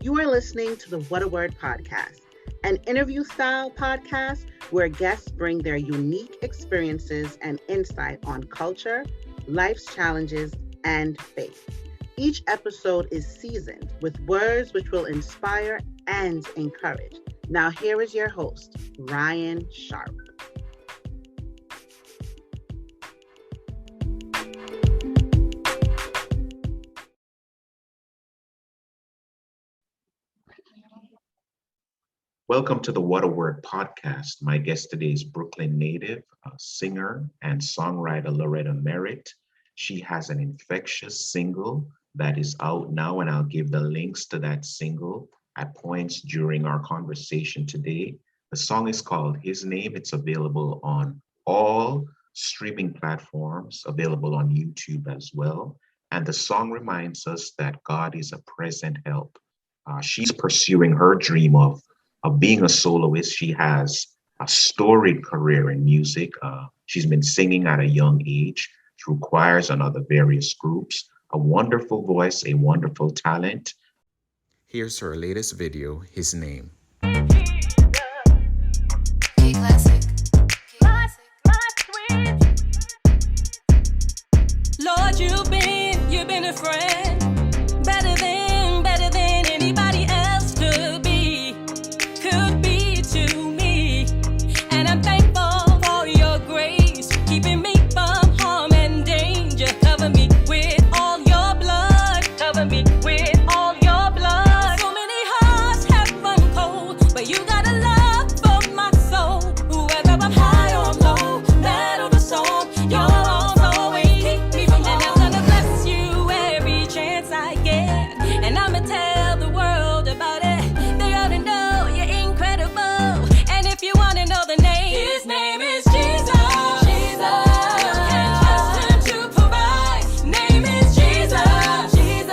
You are listening to the What a Word podcast, an interview-style podcast where guests bring their unique experiences and insight on culture, life's challenges, and faith. Each episode is seasoned with words which will inspire and encourage. Now here is your host, Ryan Sharp. Welcome to the What a Word podcast. My guest today is Brooklyn native, singer and songwriter Loretta Merritt. She has an infectious single that is out now, and I'll give the links to that single at points during our conversation today. The song is called His Name. It's available on all streaming platforms, available on YouTube as well. And the song reminds us that God is a present help. She's pursuing her dream of being a soloist. She has a storied career in music. She's been singing at a young age through choirs and other various groups. A wonderful voice, a wonderful talent. Here's her latest video, His Name. Lord, you've been a friend, better than anybody else could be to me. And I'm thankful for your grace, keeping me from harm and danger. Cover me with all your blood, cover me with all your blood. So many hearts have run cold, but you got a love for my soul. Whether I'm high or low, bad or the soul, your arms always keep me from harm. And I'm gonna bless you every chance I get, and I'ma tell the world about it. They ought to know you're incredible. And if you wanna know the name, his name is Jesus. Jesus. You can trust him to provide. Name is Jesus. Jesus.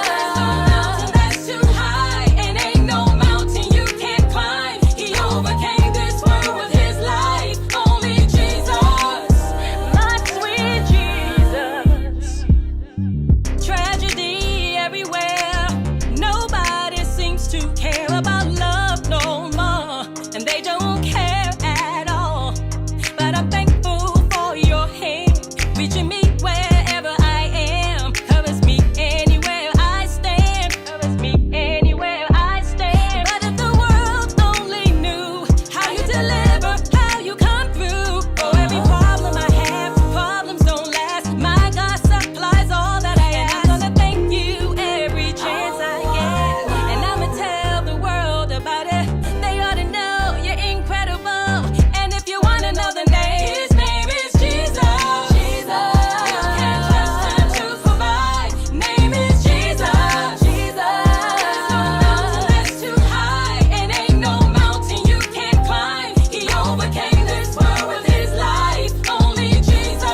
There's no mountain that's too high, and ain't no mountain you can't climb. He overcame this world with his life. Only Jesus, my sweet Jesus. Tragedy everywhere. Nobody seems to care about love no more, and they don't care at all. But I'm thankful for your hand reaching me wherever I am. Covers me anywhere I stand. Covers me anywhere I stand. But if the world only knew how you deliver, how you come through. For every problem I have, problems don't last. My God supplies all that I ask. And I'm gonna thank you every chance I get, and I'ma tell the world about it. They ought to know you're incredible. And if you wanna know the name, his name is Jesus. Jesus. You can trust him to provide. Name is Jesus. Jesus. There's no mountain that's too high, and ain't no mountain you can't climb. He overcame this world with his life. Only Jesus,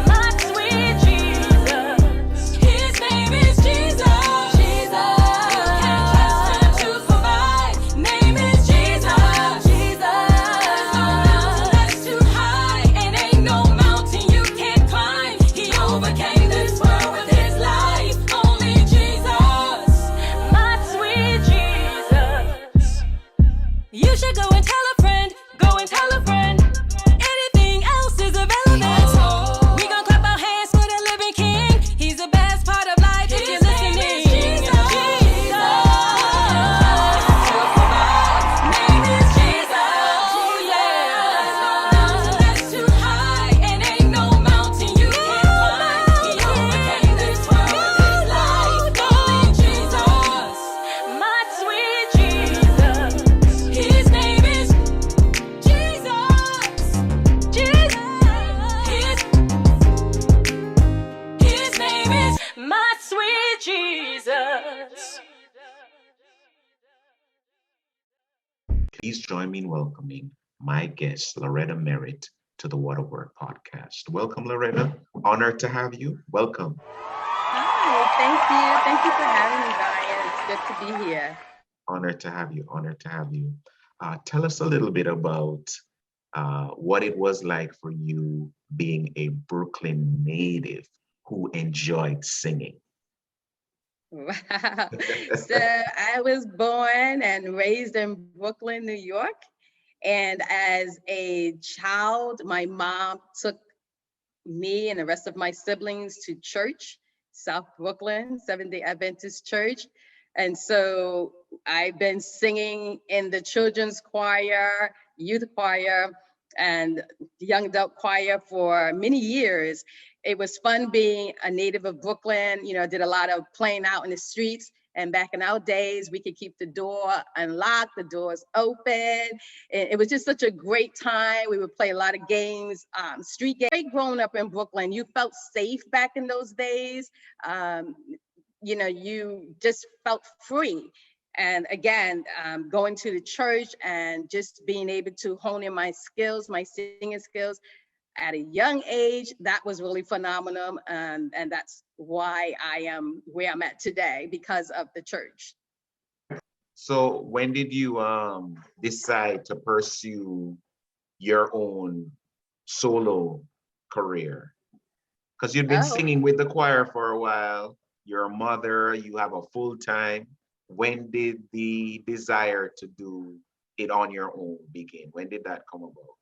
my sweet Jesus. His name is Jesus. Jesus. You can trust him to provide. Name is Jesus. Jesus. There's no mountain that's too high, and ain't no mountain you can't climb. He overcame this world with his life. Only Jesus, my sweet Jesus. You should go and tell a friend. Go and tell a friend. Anything else is irrelevant. We gon' clap our hands for the living King. He's the best part of life if you're listening. Jesus. Name is Jesus. Oh yeah. No mountain that's too high, and ain't no mountain you can't climb. He overcame this world with his life. Only Jesus, my sweet Jesus. His name is Jesus. Jesus. His name is my sweet Jesus. Please join me in welcoming my guest, Loretta Merritt, to the What a Word podcast. Welcome, Loretta. Honored to have you. Welcome. Hi, thank you. Thank you for having me, Ryan. It's good to be here. Honored to have you. Honored to have you. Tell us a little bit about what it was like for you being a Brooklyn native who enjoyed singing. Wow. So I was born and raised in Brooklyn, New York. And as a child, my mom took me and the rest of my siblings to church, South Brooklyn, Seventh-day Adventist Church. And so I've been singing in the children's choir, youth choir, and young adult choir for many years. It was fun being a native of Brooklyn. You know, I did a lot of playing out in the streets. And back in our days, we could keep the door unlocked, the doors open. It was just such a great time. We would play a lot of games, street games. Growing up in Brooklyn, you felt safe back in those days. You know, you just felt free. And again, going to the church and just being able to hone in my skills, my singing skills at a young age, that was really phenomenal. And that's why I am where I'm at today, because of the church. So when did you decide to pursue your own solo career? Because you've been singing with the choir for a while, you're a mother, you have a full-time. When did the desire to do it on your own begin? When did that come about?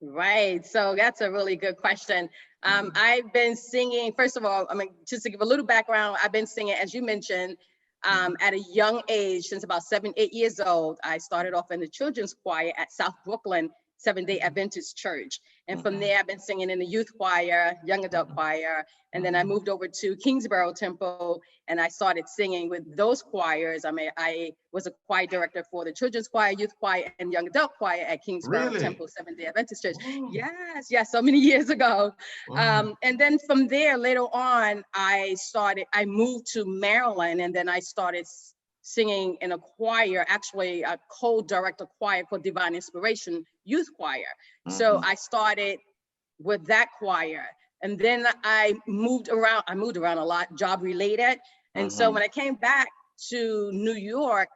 Right, so that's a really good question. I've been singing, first of all, I mean, just to give a little background, I've been singing, as you mentioned, at a young age, since about 7, 8 years old. I started off in the children's choir at South Brooklyn, Seventh-day Adventist Church. And from there, I've been singing in the youth choir, young adult choir. And then I moved over to Kingsborough Temple and I started singing with those choirs. I mean, I was a choir director for the children's choir, youth choir, and young adult choir at Kingsborough Temple, Seventh-day Adventist Church. Wow. Yes, so many years ago. Wow. And then from there, later on, I moved to Maryland, and then I started singing in a choir, actually a co-director choir called Divine Inspiration Youth Choir. So I started with that choir. And then I moved around a lot, job related. And so when I came back to New York,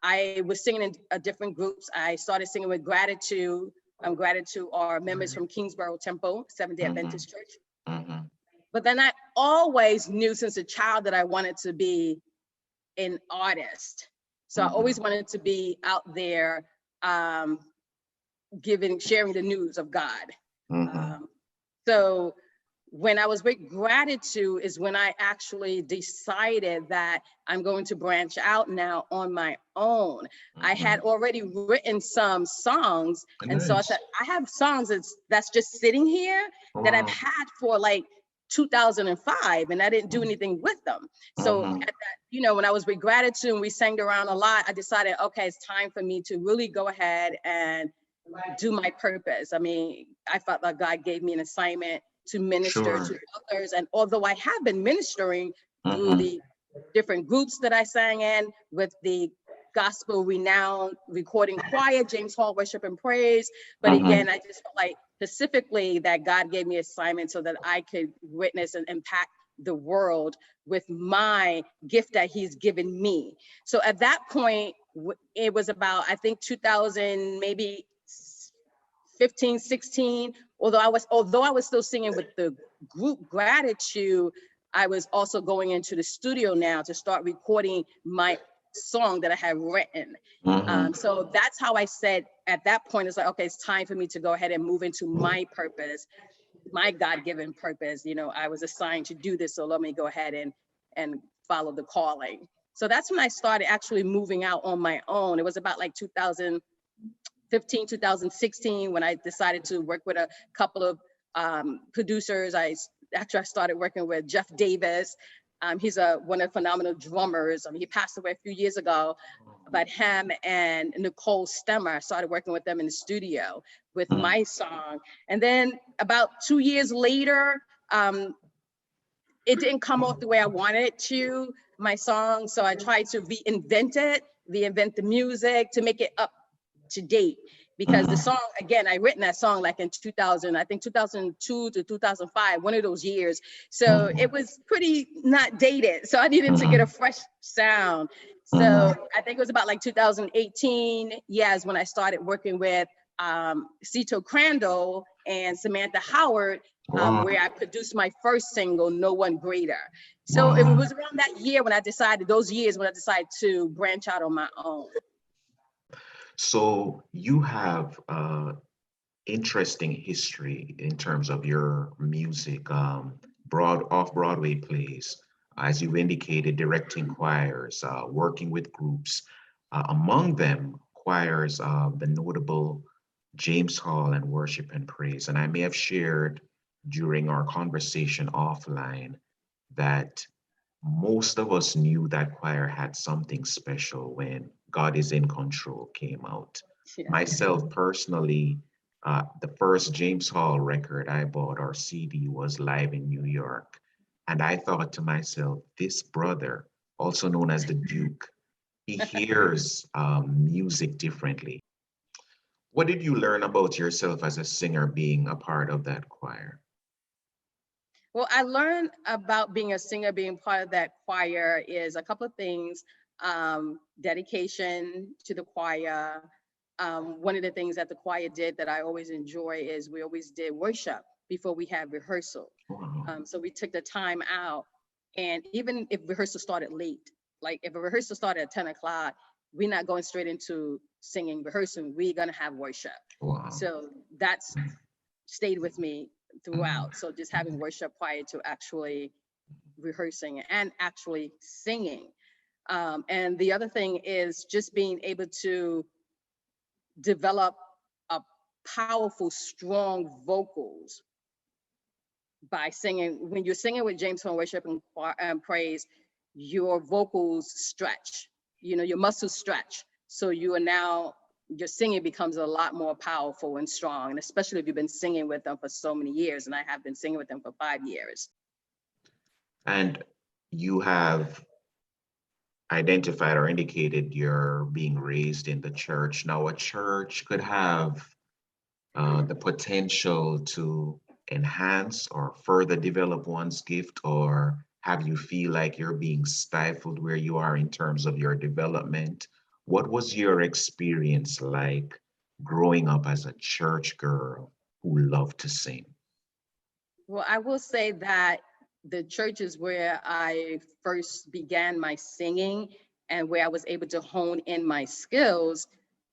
I was singing in different groups. I started singing with Gratitude. Gratitude are members from Kingsborough Temple, Seventh-day Adventist Church. But then I always knew since a child that I wanted to be an artist. So I always wanted to be out there sharing the news of God. So when I was with Gratitude is when I actually decided that I'm going to branch out now on my own. I had already written some songs. And so I said, I have songs that's just sitting here that I've had for like 2005, and I didn't do anything with them. So at that, you know, when I was with Gratitude and we sang around a lot, I decided, okay, it's time for me to really go ahead and do my purpose. I mean, I felt like God gave me an assignment to minister to others. And although I have been ministering through the different groups that I sang in with the gospel renowned recording choir, James Hall Worship and Praise. But again, I just felt like specifically that God gave me assignment so that I could witness and impact the world with my gift that he's given me. So at that point, it was about, I think 2000, maybe 15, 16, although I was still singing with the group Gratitude, I was also going into the studio now to start recording my song that I had written. So that's how I said at that point, it's like, okay, it's time for me to go ahead and move into my purpose, my God-given purpose. You know, I was assigned to do this, so let me go ahead and follow the calling. So that's when I started actually moving out on my own. It was about like 2015, 2016, when I decided to work with a couple of producers. I started working with Jeff Davis. He's one of the phenomenal drummers. I mean, he passed away a few years ago, but him and Nicole Stemmer, I started working with them in the studio with my song. And then about 2 years later, it didn't come off the way I wanted it to, my song. So I tried to reinvent the music to make it up to date. Because the song, again, I written that song like in 2000, I think 2002 to 2005, one of those years. So it was pretty not dated. So I needed to get a fresh sound. So I think it was about like 2018, is when I started working with Cito Crandall and Samantha Howard Wow. where I produced my first single, No One Greater. So it was around that year when I decided, those years when I decided to branch out on my own. So you have interesting history in terms of your music, off-Broadway plays, as you indicated, directing choirs, working with groups, among them choirs, the notable James Hall and Worship and Praise. And I may have shared during our conversation offline that most of us knew that choir had something special when God is in Control came out. Yeah. Myself personally, the first James Hall record I bought, or CD, was Live in New York. And I thought to myself, this brother, also known as the Duke, he hears music differently. What did you learn about yourself as a singer being a part of that choir? Well, I learned about being a singer, being part of that choir, is a couple of things. Dedication to the choir. One of the things that the choir did that I always enjoy is we always did worship before we had rehearsal. Wow. So we took the time out, and even if rehearsal started late, like if a rehearsal started at 10 o'clock, we're not going straight into singing rehearsal, we're gonna have worship. Wow. So that's stayed with me throughout. So just having worship prior to actually rehearsing and actually singing. And the other thing is just being able to develop a powerful, strong vocals by singing. When you're singing with James Hall Worship and Praise, your vocals stretch, your muscles stretch. So you are now, your singing becomes a lot more powerful and strong, and especially if you've been singing with them for so many years, and I have been singing with them for 5 years. And you have identified or indicated you're being raised in the church. Now, a church could have the potential to enhance or further develop one's gift, or have you feel like you're being stifled where you are in terms of your development? What was your experience like growing up as a church girl who loved to sing? Well, I will say that the church is where I first began my singing and where I was able to hone in my skills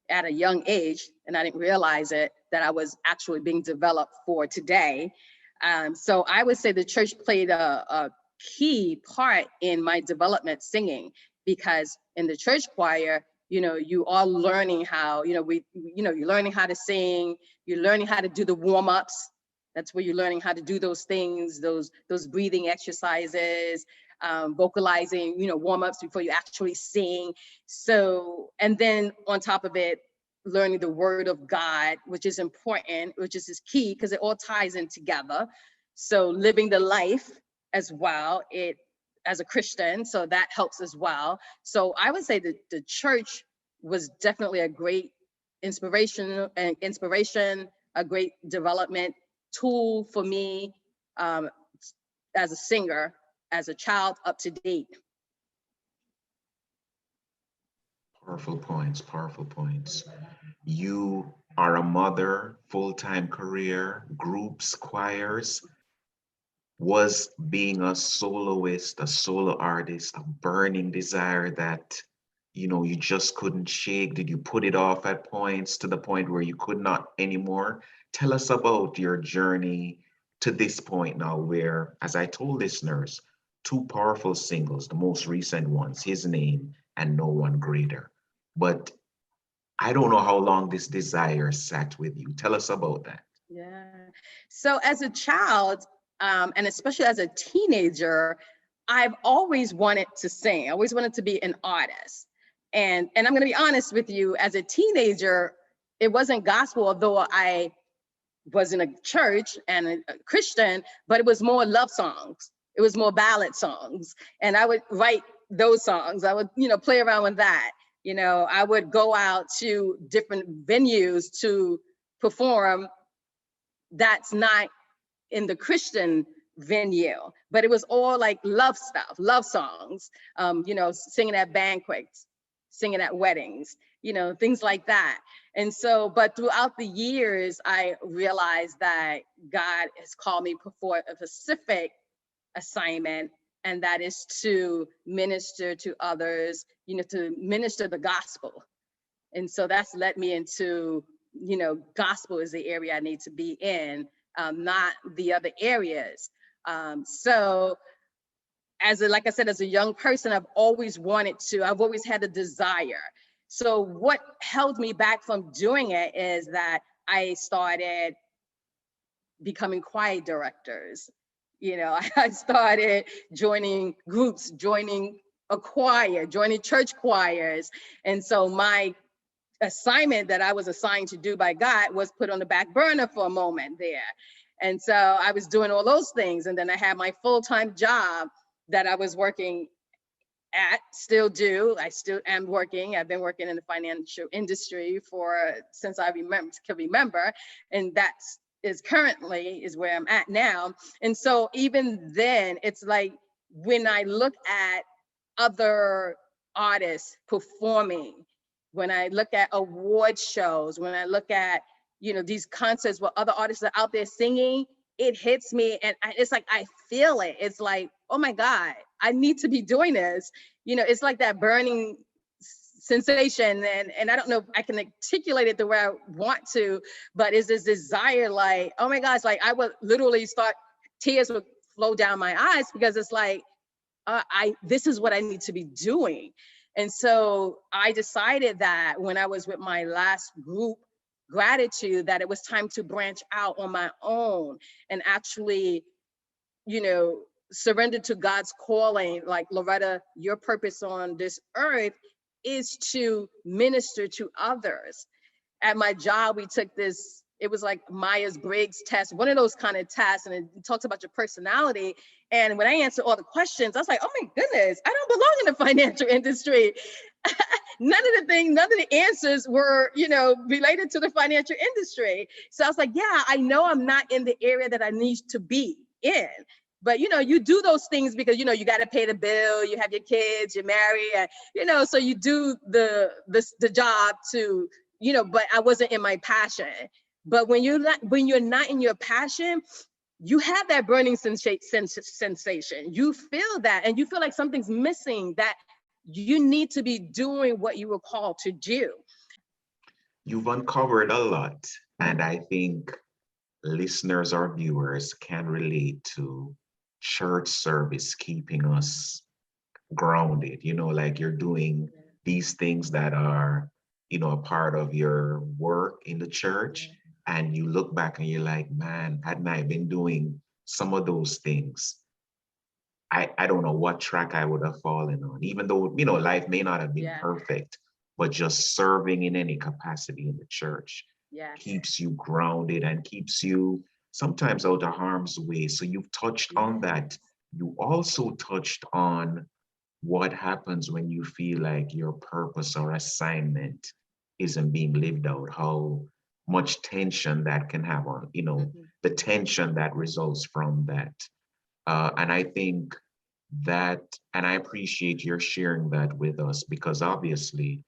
at a young age, and I didn't realize it, that I was actually being developed for today. So I would say the church played a key part in my development singing, because in the church choir, you are learning how, you're learning how to sing, you're learning how to do the warm-ups. That's where you're learning how to do those things, those breathing exercises, vocalizing, warm-ups before you actually sing. So, and then on top of it, learning the word of God, which is important, which is key, because it all ties in together. So living the life as well, as a Christian, so that helps as well. So I would say that the church was definitely a great inspiration, a great development tool for me as a singer, as a child, up to date. Powerful points, powerful points. You are a mother, full-time career, groups, choirs. Was being a soloist, a solo artist, a burning desire that, you just couldn't shake? Did you put it off at points to the point where you could not anymore? Tell us about your journey to this point now where, as I told listeners, 2 powerful singles, the most recent ones, His Name and No One Greater. But I don't know how long this desire sat with you. Tell us about that. Yeah. So as a child, and especially as a teenager, I've always wanted to sing. I always wanted to be an artist. And I'm going to be honest with you, as a teenager, it wasn't gospel, although I was in a church and a Christian, but it was more love songs. It was more ballad songs. And I would write those songs. I would, play around with that. I would go out to different venues to perform. That's not in the Christian venue, but it was all like love stuff, love songs, singing at banquets, singing at weddings, things like that. And so, but throughout the years, I realized that God has called me for a specific assignment, and that is to minister to others, to minister the gospel. And so that's led me into, gospel is the area I need to be in, not the other areas. So like I said, as a young person, I've always had a desire. So what held me back from doing it is that I started becoming choir directors. I started joining groups, joining a choir, joining church choirs. And so my assignment that I was assigned to do by God was put on the back burner for a moment there. And so I was doing all those things. And then I had my full-time job that I was working at, still do. I still am working. I've been working in the financial industry since I can remember. And that's currently where I'm at now. And so even then, it's like when I look at other artists performing, when I look at award shows, when I look at, these concerts where other artists are out there singing, it hits me. And it's like, I feel it. It's like, oh my God, I need to be doing this. It's like that burning sensation. And I don't know if I can articulate it the way I want to, but it's this desire, like, oh my gosh, like I would literally tears would flow down my eyes, because it's like, this is what I need to be doing. And so I decided that when I was with my last group, Gratitude, that it was time to branch out on my own and actually, surrender to God's calling. Like, Loretta, your purpose on this earth is to minister to others. At my job, we took this, it was like Myers-Briggs test, one of those kind of tests, and it talks about your personality. And when I answered all the questions, I was like, oh my goodness, I don't belong in the financial industry. None of the answers were, related to the financial industry. So I was like, yeah, I know I'm not in the area that I need to be in. But, you do those things because, you got to pay the bill, you have your kids, you're married, and, so you do the job to, but I wasn't in my passion. But when you're not in your passion, you have that burning sensation. You feel that, and you feel like something's missing, that you need to be doing what you were called to do. You've uncovered a lot, and I think listeners or viewers can relate to church service keeping us grounded, like you're doing these things that are, a part of your work in the church, and you look back and you're like, man, hadn't I been doing some of those things, I don't know what track I would have fallen on, even though, life may not have been perfect, but just serving in any capacity in the church keeps you grounded and keeps you sometimes out of harm's way. So you've touched on that. You also touched on what happens when you feel like your purpose or assignment isn't being lived out, how much tension that can have on, the tension that results from that. And I think that, and I appreciate your sharing that with us, because obviously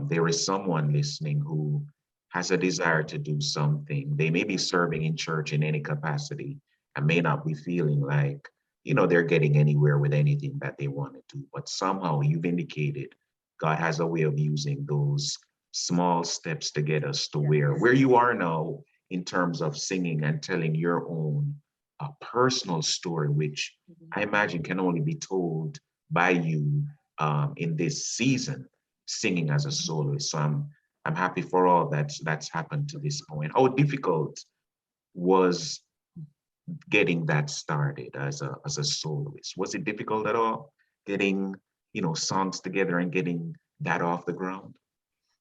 there is someone listening who has a desire to do something. They may be serving in church in any capacity and may not be feeling like, they're getting anywhere with anything that they want to do. But somehow you've indicated God has a way of using those small steps to get us to where you are now in terms of singing and telling your own personal story, which I imagine can only be told by you in this season, singing as a soloist. So I'm happy for all that's happened to this point. How difficult was getting that started as a soloist? Was it difficult at all, getting songs together and getting that off the ground?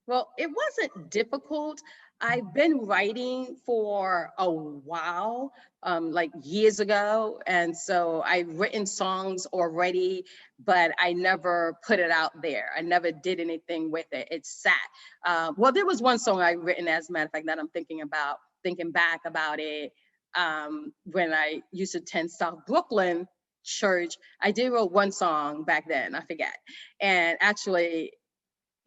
Well, it wasn't difficult. I've been writing for a while, like years ago. And so I've written songs already, but I never put it out there. I never did anything with it. It sat. Well, there was one song I written, as a matter of fact, that I'm thinking back about it. When I used to attend South Brooklyn church, I did wrote one song back then, I forget. And actually,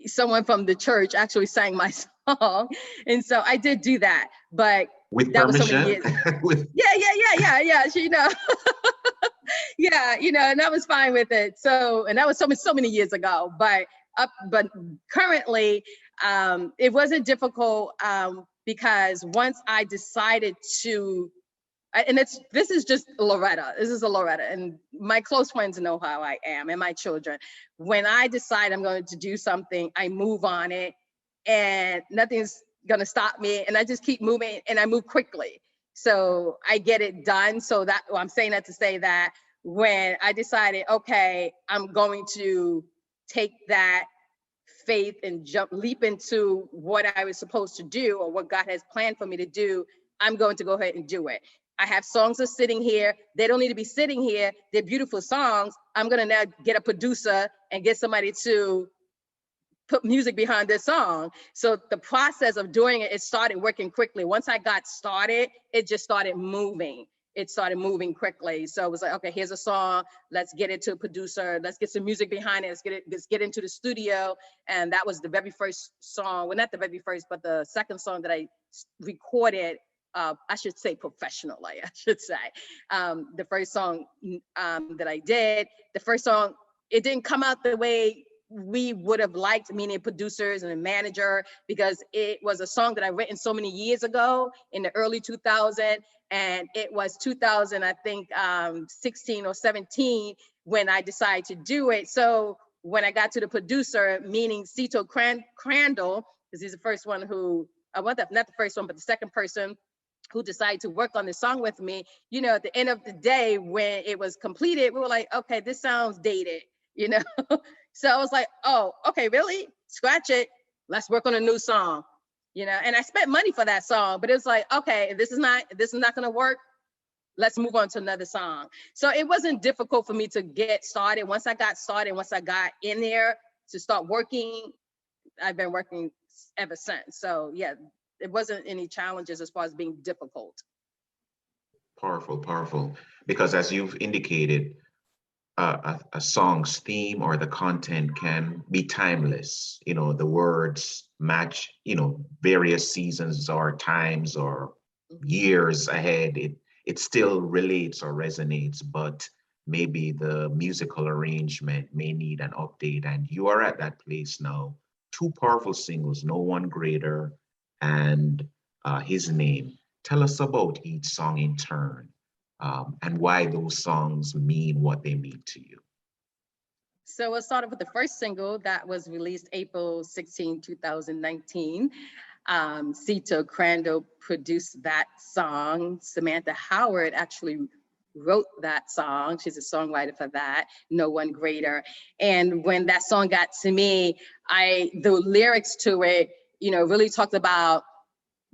someone from the church actually sang my song. And so I did do that, but with that permission? was so many years. Yeah. She, yeah, and I was fine with it. So, and that was so many years ago, but currently, it wasn't difficult, because once I decided to, and this is just Loretta. This is a Loretta, and my close friends know how I am, and my children. When I decide I'm going to do something, I move on it, and nothing's gonna stop me. And I just keep moving, and I move quickly, so I get it done. So I'm saying that to say that when I decided, okay, I'm going to take that faith and leap into what I was supposed to do, or what God has planned for me to do, I'm going to go ahead and do it. I have songs that's sitting here. They don't need to be sitting here. They're beautiful songs. I'm going to now get a producer and get somebody to put music behind this song. So the process of doing it started working quickly. Once I got started, it just started moving. It started moving quickly. So it was like, okay, here's a song. Let's get it to a producer. Let's get some music behind it. Let's get into the studio. And that was the very first song. Well, not the very first, but the second song that I recorded. I should say professionally, I should say. The first song that I did, the first song, it didn't come out the way we would have liked, meaning producers and a manager, because it was a song that I written so many years ago in the early 2000s. And it was 2000, I think, 16 or 17 when I decided to do it. So when I got to the producer, meaning Cece Crandall, because he's the first one who, not the first one, but the second person who decided to work on the song with me, at the end of the day, when it was completed, we were like, okay, this sounds dated, So I was like, oh, okay, really? Scratch it. Let's work on a new song, and I spent money for that song, but it was like, okay, if this is not going to work, let's move on to another song. So it wasn't difficult for me to get started. Once I got in there to start working, I've been working ever since. So yeah, it wasn't any challenges as far as being difficult. Powerful. Because as you've indicated, a song's theme or the content can be timeless. The words match, various seasons or times or years ahead. It still relates or resonates, but maybe the musical arrangement may need an update. And you are at that place now. 2 powerful singles, No One Greater and His Name. Tell us about each song in turn, and why those songs mean what they mean to you. So we'll start with the first single that was released April 16, 2019. Cece Crandall produced that song. Samantha Howard actually wrote that song. She's a songwriter for that, No One Greater. And when that song got to me, the lyrics to it, really talked about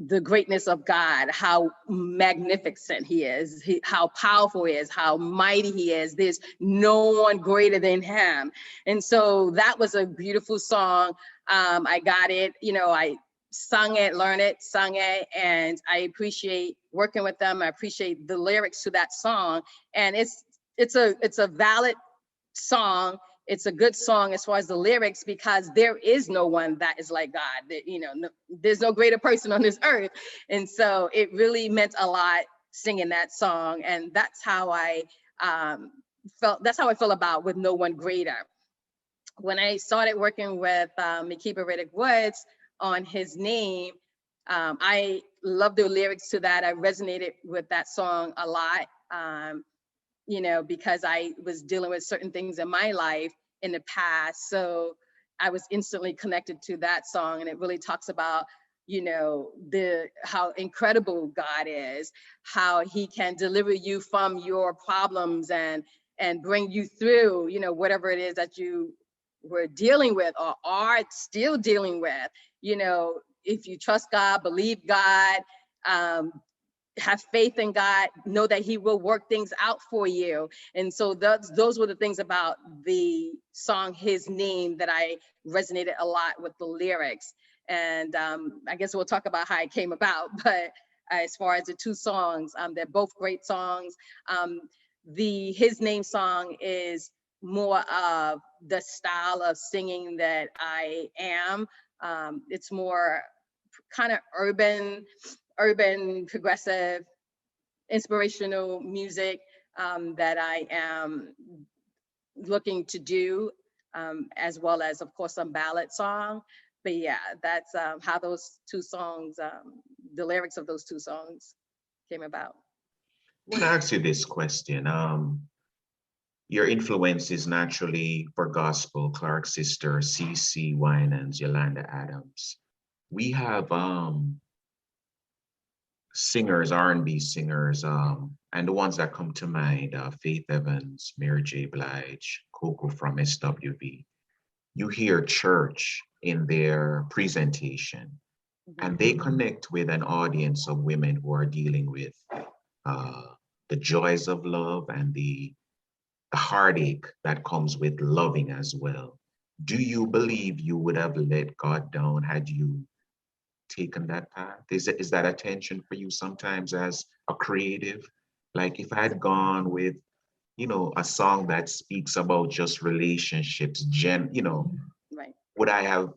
the greatness of God, how magnificent he is, how powerful he is, how mighty he is. There's no one greater than him. And so that was a beautiful song. I got it, I sung it, learned it, sung it, and I appreciate working with them. I appreciate the lyrics to that song. And it's a valid song. It's a good song as far as the lyrics, because there is no one that is like God. There's no greater person on this earth. And so it really meant a lot singing that song. And that's how I felt. That's how I feel about With No One Greater. When I started working with Makiba Riddick Woods on His Name, I love the lyrics to that. I resonated with that song a lot. Because I was dealing with certain things in my life in the past. So I was instantly connected to that song. And it really talks about, how incredible God is, how he can deliver you from your problems and bring you through, whatever it is that you were dealing with or are still dealing with. If you trust God, believe God, have faith in God, know that he will work things out for you. And so those were the things about the song His Name that I resonated a lot with the lyrics. And I guess we'll talk about how it came about. But as far as the 2 songs, they're both great songs. The His Name song is more of the style of singing that I am. It's more kind of urban, progressive, inspirational music that I am looking to do, as well as, of course, some ballad song. But yeah, that's how those two songs, the lyrics of those two songs came about. I want to ask you this question. Your influence is naturally for gospel, Clark's sister, Cece Winans, Yolanda Adams. We have singers, R&B singers, and the ones that come to mind, Faith Evans, Mary J. Blige, Coco from SWV. You hear church in their presentation, and they connect with an audience of women who are dealing with the joys of love and the heartache that comes with loving as well. Do you believe you would have let God down had you taken that path? Is that a tension for you sometimes as a creative? Like if I had gone with, a song that speaks about just relationships, right. Would I have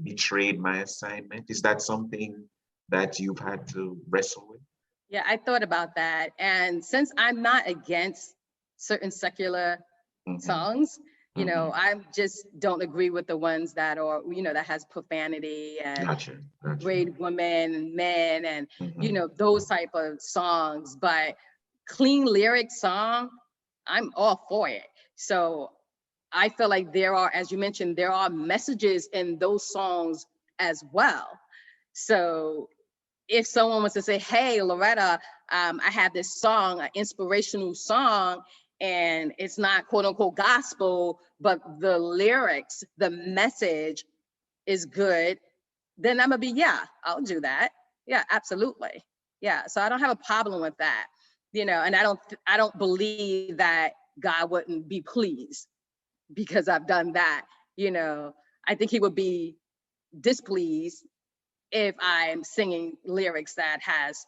betrayed my assignment? Is that something that you've had to wrestle with? Yeah, I thought about that. And since I'm not against certain secular songs, I just don't agree with the ones that are, that has profanity and Gotcha. great women and men and, those type of songs. But clean lyric song, I'm all for it. So I feel like there are, as you mentioned, there are messages in those songs as well. So if someone was to say, hey, Loretta, I have this song, an inspirational song, and it's not quote unquote gospel, but the lyrics, the message is good, then I'm gonna be, yeah, I'll do that. Yeah, absolutely. Yeah, so I don't have a problem with that, and I don't believe that God wouldn't be pleased because I've done that. I think he would be displeased if I'm singing lyrics that has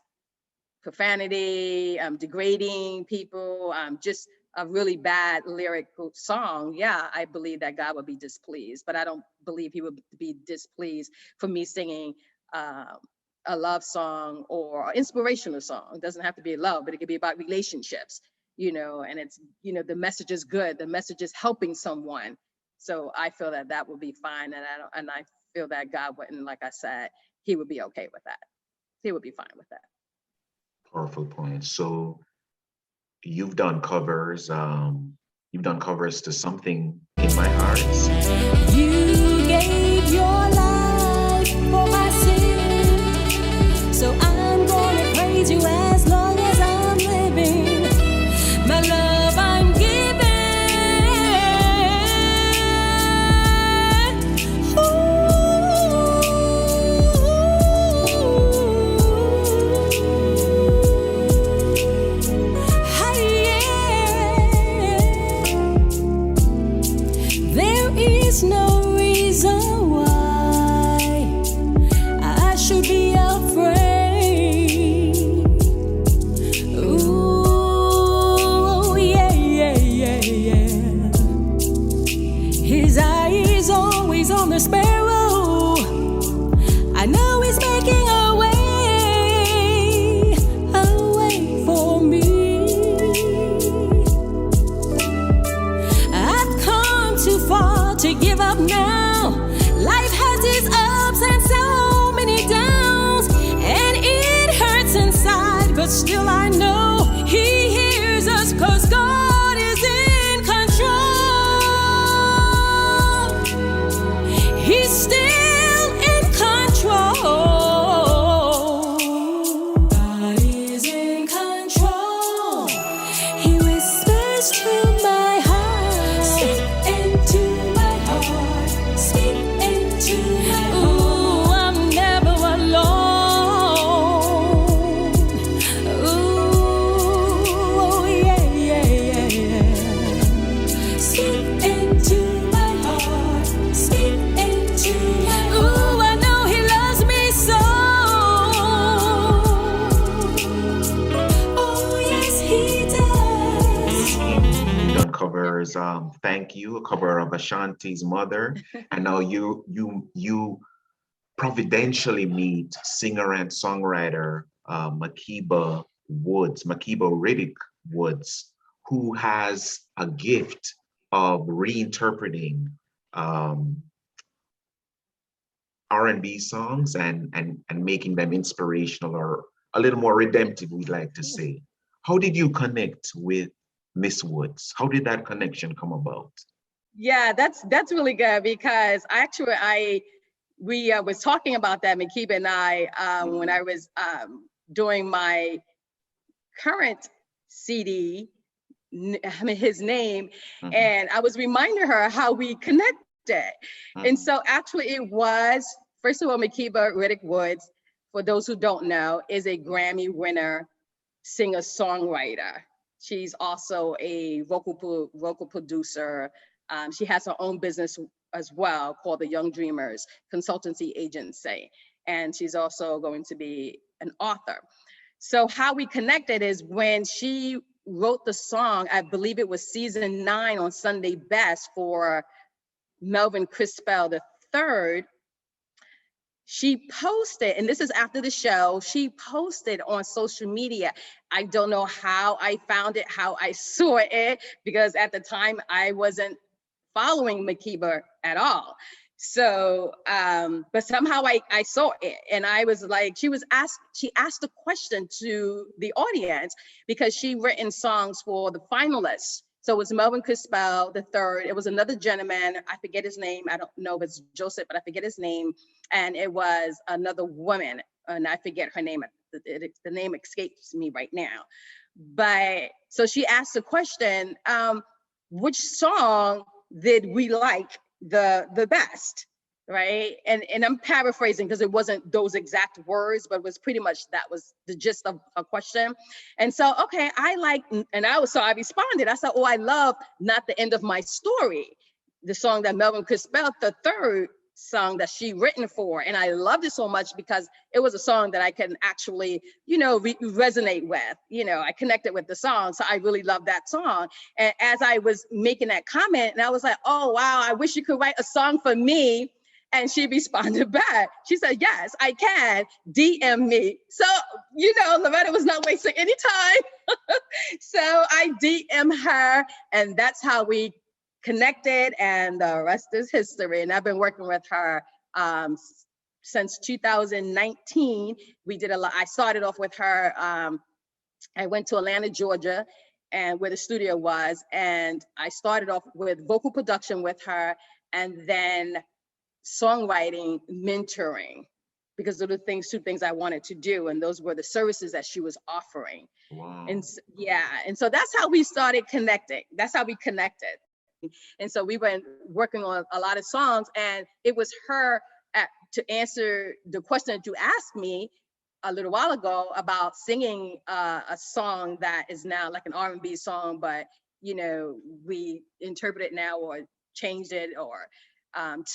profanity, degrading people, just a really bad lyrical song. Yeah, I believe that God would be displeased, but I don't believe he would be displeased for me singing a love song or inspirational song. It doesn't have to be love, but it could be about relationships, and it's, the message is good. The message is helping someone. So I feel that that would be fine. And I feel that God wouldn't, like I said, he would be okay with that. He would be fine with that. Powerful point. So you've done covers. You've done covers to Something in My Heart. You gave your life for my sin, so I'm gonna praise you as long as I'm living. My love I'm giving. There's no reason why I should be afraid. Ooh, yeah. His eye is always on the sparrow. I know he's making a way for me. I've come too far to give up now. Life has its ups and so many downs, and it hurts inside, but still I know he hears us, 'cause God is in control. He's done covers Thank You, a cover of Ashanti's Mother. And now you providentially meet singer and songwriter Makeba Riddick Woods, who has a gift of reinterpreting R&B songs and making them inspirational or a little more redemptive, we'd like to say. How did you connect with Miss Woods? How did that connection come about? Yeah, that's really good, because we was talking about that, Makeba and I, when I was doing my current CD, his name, and I was reminding her how we connected. And so actually it was, first of all, Makeba Riddick Woods, for those who don't know, is a Grammy winner, singer-songwriter. She's also a vocal producer. She has her own business as well called the Young Dreamers Consultancy Agency. And she's also going to be an author. So how we connected is when she wrote the song, I believe it was season 9 on Sunday Best for Melvin Crispell III, she posted, and this is after the show, she posted on social media. I don't know how I found it, how I saw it, because at the time I wasn't following Makeba at all. So, but somehow I saw it, and I was like, she asked a question to the audience because she written songs for the finalists. So it was Melvin Crispell III. It was another gentleman. I forget his name. I don't know if it's Joseph, but I forget his name. And it was another woman, and I forget her name. The name escapes me right now. But so she asked the question, which song did we like the best? Right? And I'm paraphrasing because it wasn't those exact words, but it was pretty much, that was the gist of a question. And so, okay, I responded. I said, oh, I love Not the End of My Story, the song that Melvin Crispell III song that she written for. And I loved it so much because it was a song that I can actually, resonate with. I connected with the song. So I really loved that song. And as I was making that comment, and I was like, oh, wow, I wish you could write a song for me. And she responded back. She said, yes, I can. DM me. So, Loretta was not wasting any time. So I DM her, and that's how we connected, and the rest is history. And I've been working with her since 2019. We did a lot. I started off with her. I went to Atlanta, Georgia, and where the studio was. And I started off with vocal production with her, and then songwriting, mentoring, because those are the two things I wanted to do. And those were the services that she was offering. Wow. And and so that's how we started connecting. That's how we connected. And so we went working on a lot of songs, and it was her to answer the question that you asked me a little while ago about singing a song that is now like an R&B song, but we interpret it now or changed it or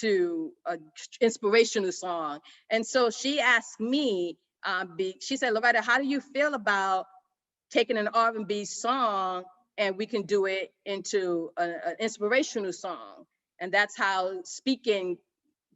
to an inspirational song. And so she asked me, she said, Loretta, how do you feel about taking an R&B song and we can do it into an inspirational song? And that's how Speaking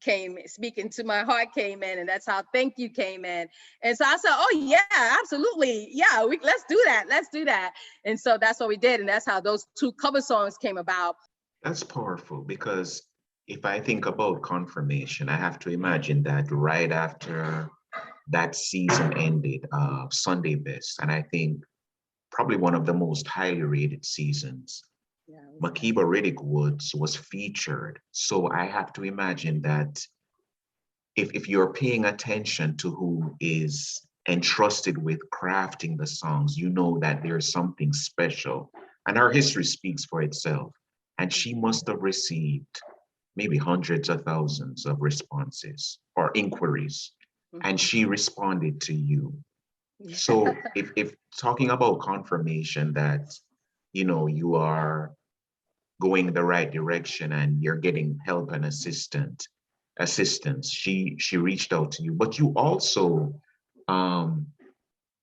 to My Heart came in, and that's how Thank You came in. And so I said, oh yeah, absolutely. Yeah, let's do that. And so that's what we did. And that's how those 2 cover songs came about. That's powerful, because if I think about Confirmation, I have to imagine that right after that season ended, Sunday Best, and I think probably one of the most highly rated seasons, Makeba Riddick Woods was featured. So I have to imagine that if you're paying attention to who is entrusted with crafting the songs, you know that there's something special, and her history speaks for itself. And she must have received maybe hundreds of thousands of responses or inquiries, and she responded to you. So if talking about confirmation that, you are going the right direction and you're getting help and assistance, she reached out to you, but you also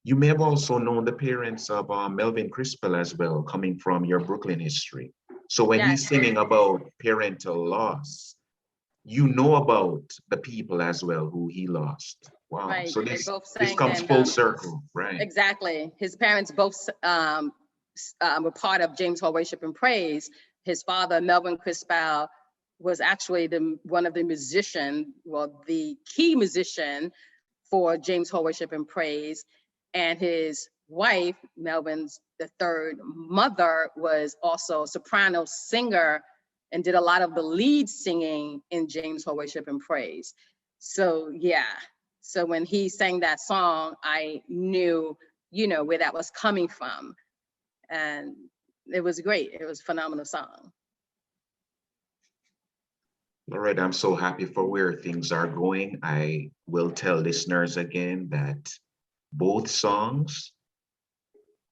You may have also known the parents of Melvin Crispell as well, coming from your Brooklyn history. So when he's singing about parental loss, you know about the people as well who he lost. Wow. Right. So They this both this sang, comes and full circle, right? exactly. His parents both were part of James Hall Worship and Praise. His father, Melvin Crispell, was actually one of the the key musician for James Hall Worship and Praise. And his wife, Melvin's the third mother, was also a soprano singer and did a lot of the lead singing in James Hall Worship and Praise. So yeah, so when he sang that song, I knew, where that was coming from. And it was great. It was a phenomenal song. Loretta, I'm so happy for where things are going. I will tell listeners again that both songs,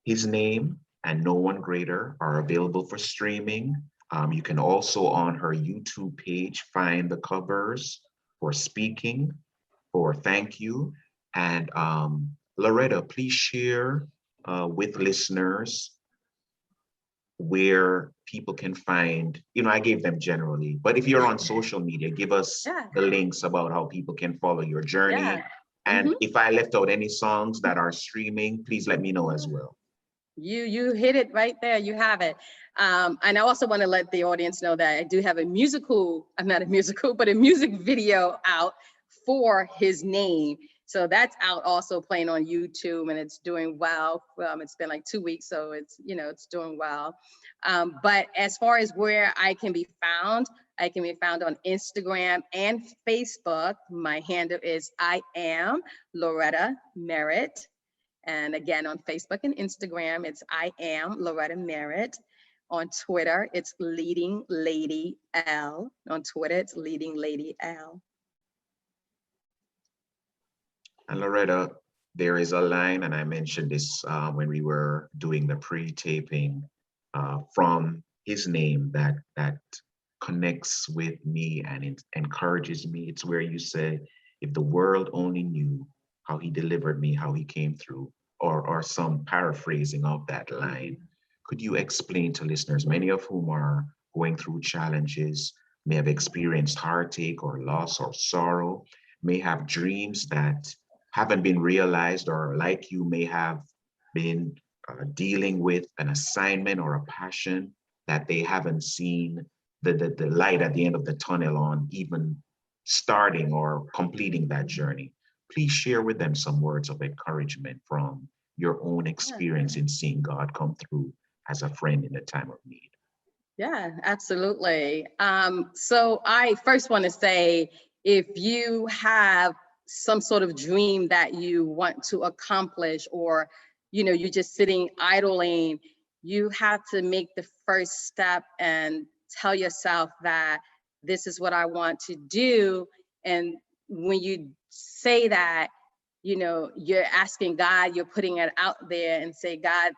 His Name and No One Greater, are available for streaming. You can also on her YouTube page find the covers for Speaking, for Thank You. And Loretta, please share with listeners where people can find, I gave them generally, but if you're on social media, give us the links about how people can follow your journey. Yeah. And if I left out any songs that are streaming, please let me know as well. You hit it right there. You have it. And I also want to let the audience know that I do have a music video out for His Name. So that's out also playing on YouTube, and it's doing well. It's been like 2 weeks, so it's doing well. But as far as where I can be found on Instagram and Facebook. My handle is I am Loretta Merritt. And again, on Facebook and Instagram, it's I am Loretta Merritt. On Twitter, it's Leading Lady L. On Twitter, it's Leading Lady L. And Loretta, there is a line, and I mentioned this when we were doing the pre-taping, from His Name that connects with me and it encourages me. It's where you say, if the world only knew how He delivered me, how He came through, or some paraphrasing of that line. Could you explain to listeners, many of whom are going through challenges, may have experienced heartache or loss or sorrow, may have dreams that haven't been realized, or like you may have been dealing with an assignment or a passion that they haven't seen the light at the end of the tunnel on even starting or completing that journey. Please share with them some words of encouragement from your own experience in seeing God come through as a friend in a time of need. Yeah, absolutely. So I first want to say, if you have some sort of dream that you want to accomplish, or you're just sitting idling, you have to make the first step and tell yourself that this is what I want to do. And when you say that, you're asking God, you're putting it out there and say, God,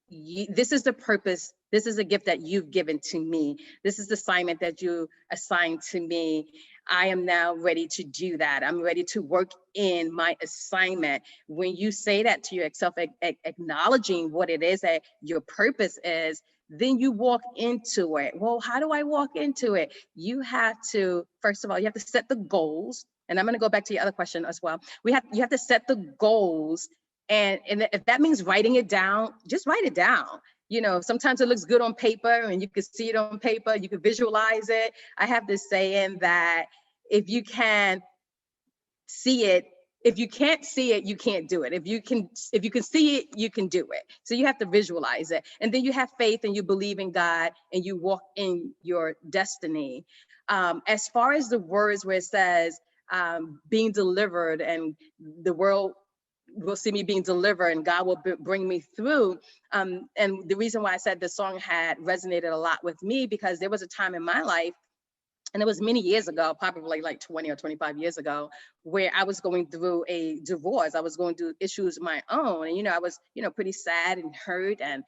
this is the purpose. This is a gift that you've given to me. This is the assignment that you assigned to me. I am now ready to do that. I'm ready to work in my assignment. When you say that to yourself, acknowledging what it is that your purpose is, then you walk into it. Well, how do I walk into it? You have to, first of all, you have to set the goals. And I'm going to go back to your other question as well. You have to set the goals. And if that means writing it down, just write it down. Sometimes it looks good on paper and you can see it on paper, you can visualize it. I have this saying that if you can see it, if you can't see it, you can't do it. If you can see it, you can do it. So you have to visualize it. And then you have faith and you believe in God and you walk in your destiny. As far as the words where it says being delivered, and the world will see me being delivered and God will bring me through. And the reason why I said the song had resonated a lot with me, because there was a time in my life, and it was many years ago, probably like 20 or 25 years ago, where I was going through a divorce. I was going through issues of my own. And, I was, pretty sad and hurt and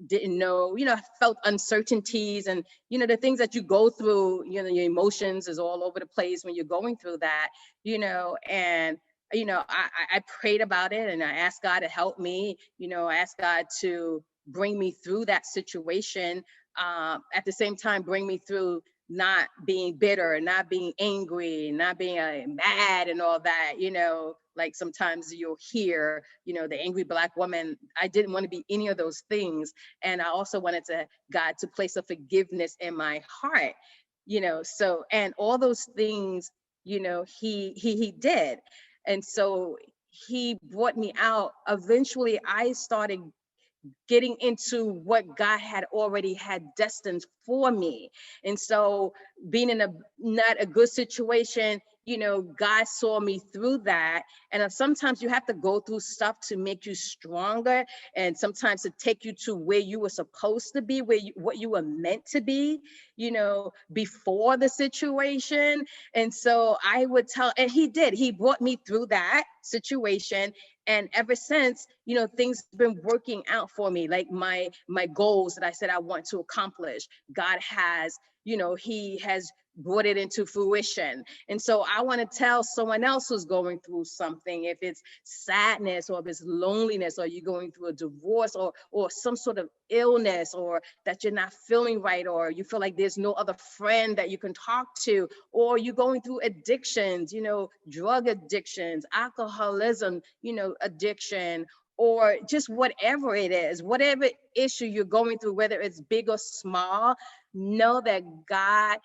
didn't know, felt uncertainties and, the things that you go through, your emotions is all over the place when you're going through that, and I prayed about it, and I asked God to help me. I asked God to bring me through that situation. At the same time, bring me through not being bitter, not being angry, not being mad and all that, like sometimes you'll hear, the angry Black woman. I didn't want to be any of those things. And I also wanted God to place a forgiveness in my heart, so, and all those things, he did. And so he brought me out. Eventually, I started getting into what God had already had destined for me. And so being in not a good situation, God saw me through that. And sometimes you have to go through stuff to make you stronger, and sometimes to take you to where you were supposed to be, what you were meant to be, before the situation. And so I would tell, and he brought me through that situation. And ever since, things have been working out for me, like my goals that I said I want to accomplish. God has, he has brought it into fruition. And so I want to tell someone else who's going through something, if it's sadness or if it's loneliness, or you're going through a divorce or some sort of illness, or that you're not feeling right, or you feel like there's no other friend that you can talk to, or you're going through addictions, drug addictions, alcoholism, addiction, or just whatever it is, whatever issue you're going through, whether it's big or small, know that God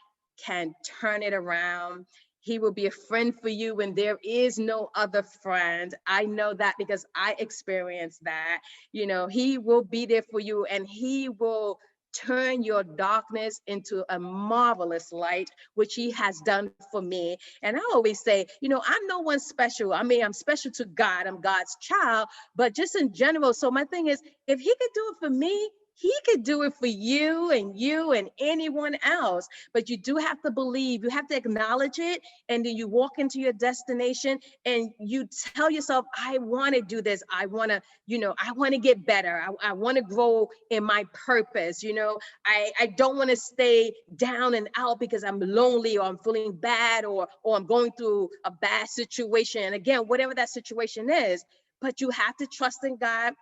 can turn it around. He will be a friend for you when there is no other friend. I know that because I experienced that. He will be there for you, and he will turn your darkness into a marvelous light, which he has done for me. And I always say, I'm no one special. I mean, I'm special to God. I'm God's child, but just in general. So my thing is, if he could do it for me, he could do it for you and anyone else. But you do have to believe, you have to acknowledge it, and then you walk into your destination and you tell yourself, I want to do this. I want to, I want to get better. I want to grow in my purpose. I don't want to stay down and out because I'm lonely, or I'm feeling bad, or I'm going through a bad situation. And again, whatever that situation is, but you have to trust in God.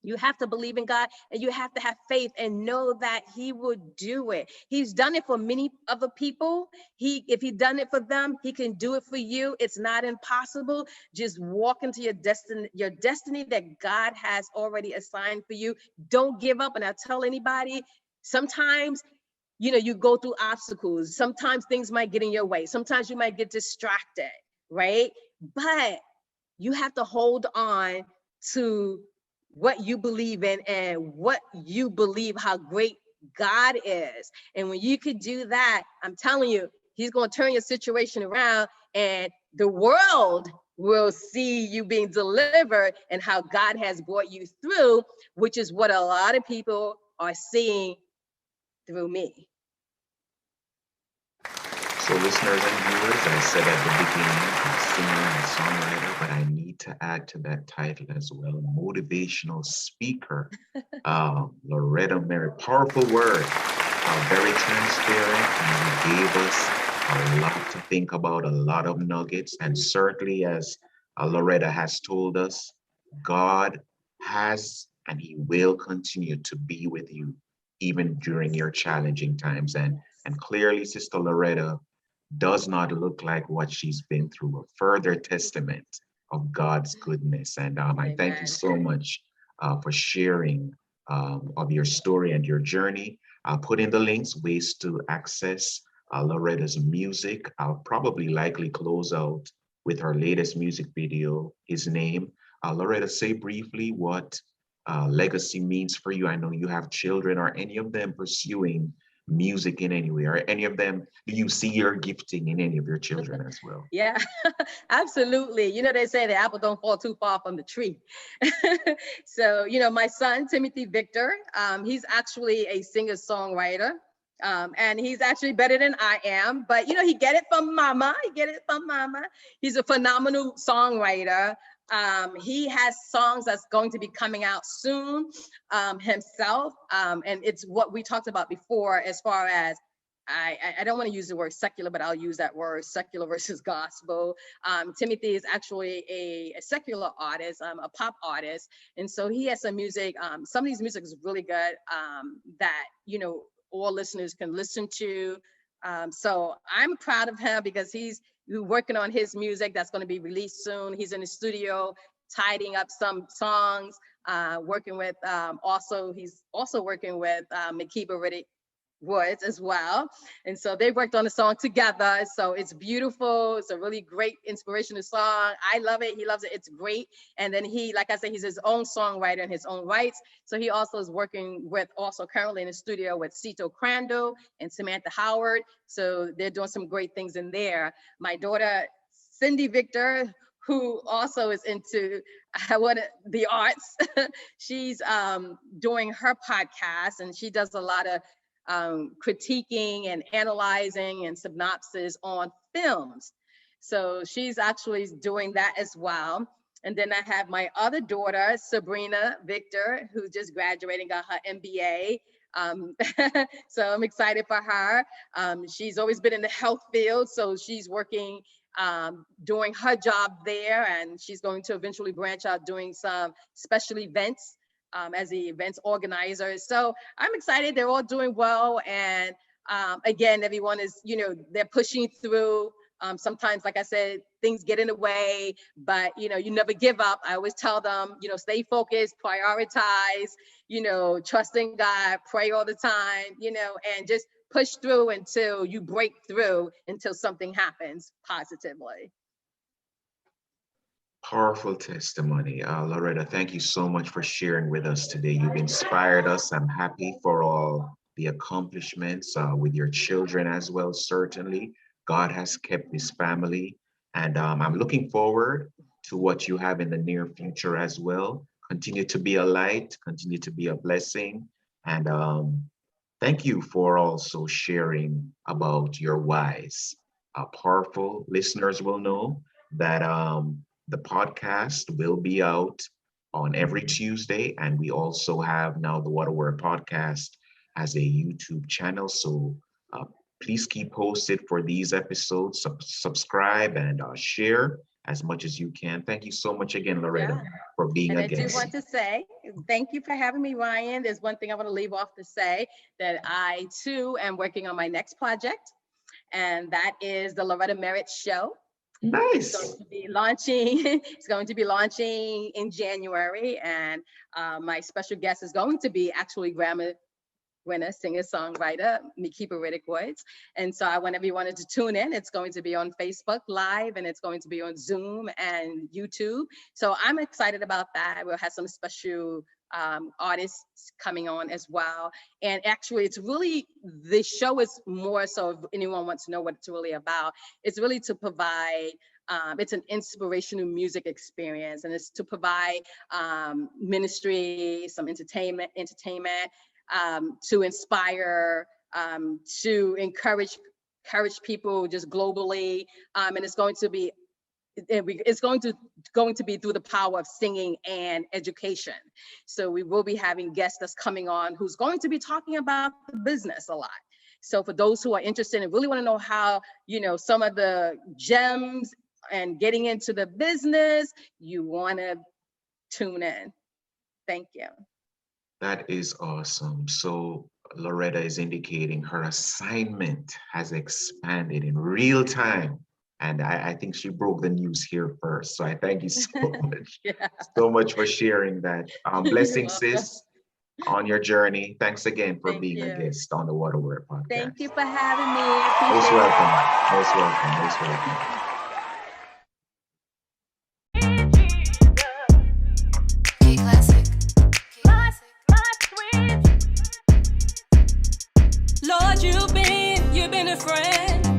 You have to believe in God, and you have to have faith and know that he would do it. He's done it for many other people. If he done it for them, he can do it for you. It's not impossible. Just walk into your destiny that God has already assigned for you. Don't give up. And I tell anybody, sometimes, you go through obstacles. Sometimes things might get in your way. Sometimes you might get distracted, right? But you have to hold on to what you believe in and what you believe how great God is. And when you could do that, I'm telling you, he's going to turn your situation around, and the world will see you being delivered and how God has brought you through, which is what a lot of people are seeing through me. So listeners and viewers, I said at the beginning, I'm a singer and songwriter, but I need to add to that title as well, motivational speaker. Loretta Merritt, powerful word, very transparent, and you gave us a lot to think about, a lot of nuggets, and certainly as Loretta has told us, God has and he will continue to be with you even during your challenging times. And clearly, Sister Loretta does not look like what she's been through, a further testament of God's goodness. And I thank you so much for sharing of your story and your journey. I'll put in the links, ways to access Loretta's music. I'll probably likely close out with her latest music video, His Name. Loretta, say briefly what legacy means for you. I know you have children. Are any of them pursuing music in any way? Or any of them, do you see your gifting in any of your children as well? Yeah, absolutely. They say the apple don't fall too far from the tree. So, my son, Timothy Victor, he's actually a singer-songwriter. And he's actually better than I am, but he get it from mama. He's a phenomenal songwriter. He has songs that's going to be coming out soon himself. And it's what we talked about before, as far as I don't want to use the word secular, but I'll use that word, secular versus gospel. Timothy is actually a secular artist, a pop artist. And so he has some music. Some of these music is really good that, you know, all listeners can listen to. So I'm proud of him because he's working on his music that's going to be released soon. He's in the studio tidying up some songs, working with he's also working with Makeba Riddick Woods as well. And so they worked on the song together. So it's beautiful. It's a really great inspirational song. I love it. He loves it. It's great. And then he, like I said, he's his own songwriter in his own rights. So he also is working with, also currently in the studio with Cito Crandall and Samantha Howard. So they're doing some great things in there. My daughter, Cindy Victor, who also is into the arts, she's doing her podcast, and she does a lot of critiquing and analyzing and synopsis on films. So she's actually doing that as well. And then I have my other daughter, Sabrina Victor, who just graduated, got her MBA. So I'm excited for her. She's always been in the health field, so she's working, doing her job there, and she's going to eventually branch out doing some special events as the events organizer. So I'm excited. They're all doing well. And again, everyone is, you know, they're pushing through. Sometimes, like I said, things get in the way, but, you know, you never give up. I always tell them, you know, stay focused, prioritize, you know, trust in God, pray all the time, you know, and just push through until you break through, until something happens positively. Powerful testimony. Loretta, thank you so much for sharing with us today. You've inspired us. I'm happy for all the accomplishments with your children as well. Certainly, God has kept this family, and I'm looking forward to what you have in the near future as well. Continue to be a light, continue to be a blessing, and thank you for also sharing about your whys. Powerful listeners will know that the podcast will be out on every Tuesday, and we also have now the Waterword Podcast as a YouTube channel. So please keep posted for these episodes. Subscribe and share as much as you can. Thank you so much again, Loretta, for being a guest. I do want to say, thank you for having me, Ryan. There's one thing I want to leave off to say, that I too am working on my next project, and that is the Loretta Merritt Show. Nice. It's going to be launching. It's going to be launching in January, and my special guest is going to be actually Grammy winner, singer-songwriter Makeba Riddick Woods. And so I want everyone to tune in. It's going to be on Facebook Live, and it's going to be on Zoom and YouTube. So I'm excited about that. We'll have some special artists coming on as well. And actually, it's really, the show is more so, if anyone wants to know what it's really about, it's really to provide, it's an inspirational music experience, and it's to provide ministry, some entertainment, to inspire, to encourage people just globally, and it's going to be through the power of singing and education. So we will be having guests that's coming on who's going to be talking about the business a lot. So for those who are interested and really want to know how, you know, some of the gems and getting into the business, you want to tune in. Thank you. That is awesome. So Loretta is indicating her assignment has expanded in real time. And I think she broke the news here first. So I thank you so much, so much for sharing that. Blessings, sis, on your journey. Thanks again for being a guest on the Waterword Podcast. Thank you for having me. Most welcome. Most welcome. Most welcome. Lord, you've been a friend.